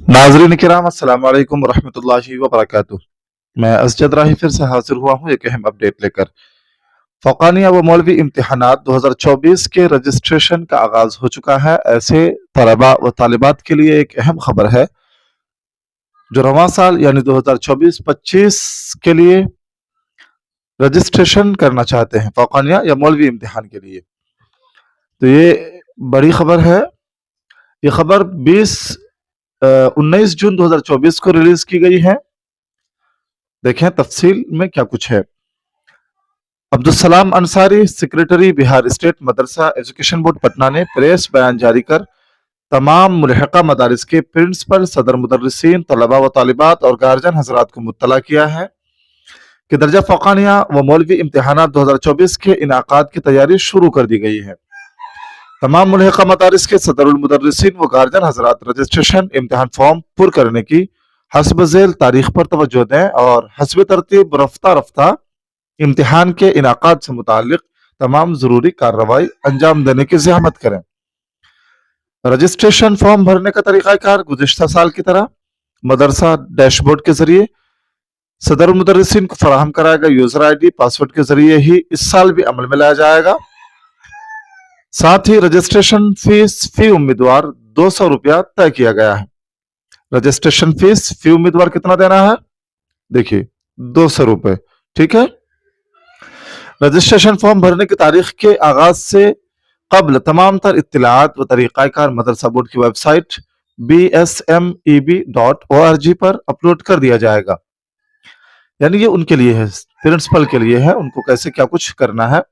नाजरीन किराम अस्सलाम वालेकुम रहमतुल्लाहि व बरकातुहू। मैं असजद राही फिर से हाजिर हुआ हूँ एक अहम अपडेट लेकर। फौकानिया व मौलवी इम्तिहानात 2024 के रजिस्ट्रेशन का आगाज हो चुका है। ऐसे तलबा व तालिबात के लिए एक अहम खबर है जो रवां साल यानी 2024-25 के लिए रजिस्ट्रेशन करना चाहते हैं फौकानिया या मौलवी इम्तिहान के लिए। तो ये बड़ी खबर है। ये खबर 19 जून 2024 को रिलीज की गई है। देखें तफसील में क्या कुछ है। अब्दुल सलाम अंसारी, सेक्रेटरी बिहार स्टेट मदरसा एजुकेशन बोर्ड पटना ने प्रेस बयान जारी कर तमाम मुल्हका मदारिस के प्रिंसिपल, सदर मुदर्रिसीन, तलबा व तालिबात और गार्जियन हजरात को मुत्तला किया है कि दर्जा फौकानिया व मौलवी इम्तिहानात 2024 के इनाकाद की तैयारी शुरू कर दी गई है। तमाम मुल्हका मदारिस के सदरुल मुदर्रिसीन व गार्जियन हजरात रजिस्ट्रेशन इम्तिहान फॉर्म पुर करने की हस्ब झेल तारीख पर तवज्जो दें और हस्ब तरतीब रफ्ता रफ्ता इम्तिहान के इनाकाद से मुताल्लिक तमाम जरूरी कार्रवाई अंजाम देने की ज़हमत करें। रजिस्ट्रेशन फॉर्म भरने का तरीक़ाकार गुज़िश्ता साल की तरह मदरसा डैशबोर्ड के जरिए सदर मुदर्रिसीन को फराहम कराया गया यूजर ID पासवर्ड के जरिए ही इस साल भी अमल में लाया जाएगा। साथ ही रजिस्ट्रेशन फीस फी उम्मीदवार 200 रुपया तय किया गया है। रजिस्ट्रेशन फीस फी उम्मीदवार कितना देना है? देखिए 200 रुपए, ठीक है। रजिस्ट्रेशन फॉर्म भरने की तारीख के आगाज से कबल तमाम तर इत्तलात व तरीक़ाकार मदरसा बोर्ड की वेबसाइट bsmeb.org पर अपलोड कर दिया जाएगा। यानी ये उनके लिए है, प्रिंसिपल के लिए है, उनको कैसे क्या कुछ करना है,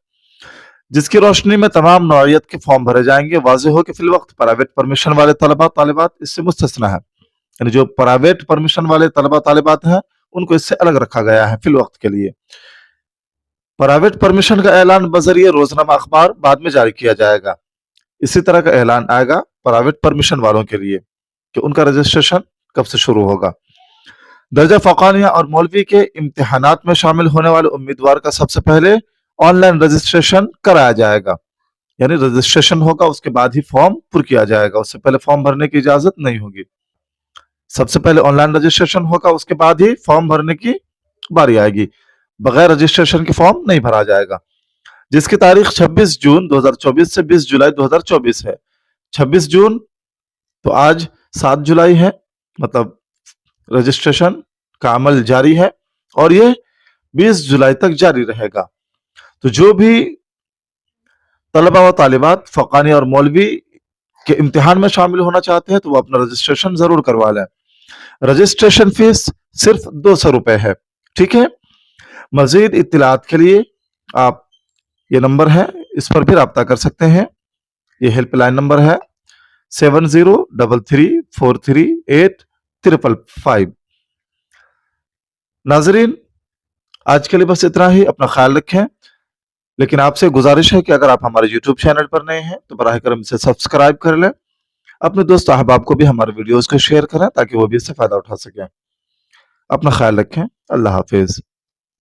जिसकी रोशनी में तमाम नौइयत के फॉर्म भरे जाएंगे। वाज़ेह हो कि फिल वक्त प्राइवेट परमिशन वाले तलबा तालिबात इससे मुस्तस्ना है। यानी जो प्राइवेट परमिशन वाले तलबा तालिबात हैं उनको इससे अलग रखा गया है फिल वक्त के लिए। प्राइवेट परमिशन का ऐलान बजरिए रोजनामा अखबार बाद में जारी किया जाएगा। इसी तरह का ऐलान आएगा प्राइवेट परमिशन वालों के लिए कि उनका रजिस्ट्रेशन कब से शुरू होगा। दर्जा फौकानिया और मौलवी के इम्तिहानात में शामिल होने वाले उम्मीदवार का सबसे पहले ऑनलाइन रजिस्ट्रेशन कराया जाएगा। यानी रजिस्ट्रेशन होगा उसके बाद ही फॉर्म पुर किया जाएगा, उससे पहले फॉर्म भरने की इजाजत नहीं होगी। सबसे पहले ऑनलाइन रजिस्ट्रेशन होगा, उसके बाद ही फॉर्म भरने की बारी आएगी। बगैर रजिस्ट्रेशन के फॉर्म नहीं भरा जाएगा। जिसकी तारीख 26 जून 2024 से 20 जुलाई 2024 है। 26 जून तो आज 7 जुलाई है, मतलब रजिस्ट्रेशन का अमल जारी है और ये 20 जुलाई तक जारी रहेगा। तो जो भी तलबा व तालिबात फौकानिया और मौलवी के इम्तिहान में शामिल होना चाहते हैं तो वो अपना रजिस्ट्रेशन जरूर करवा लें। रजिस्ट्रेशन फीस सिर्फ 200 रुपए है, ठीक है। मजीद इत्तलात के लिए आप ये नंबर है, इस पर भी रब्ता कर सकते हैं। ये हेल्पलाइन नंबर है 7033438555। नाजरीन आज के लिए बस इतना ही। अपना ख्याल रखें, लेकिन आपसे गुजारिश है कि अगर आप हमारे YouTube चैनल पर नए हैं तो बराह करम इसे सब्सक्राइब कर लें। अपने दोस्त अहबाब को भी हमारे वीडियोस को शेयर करें ताकि वो भी इससे फायदा उठा सकें। अपना ख्याल रखें। अल्लाह हाफिज।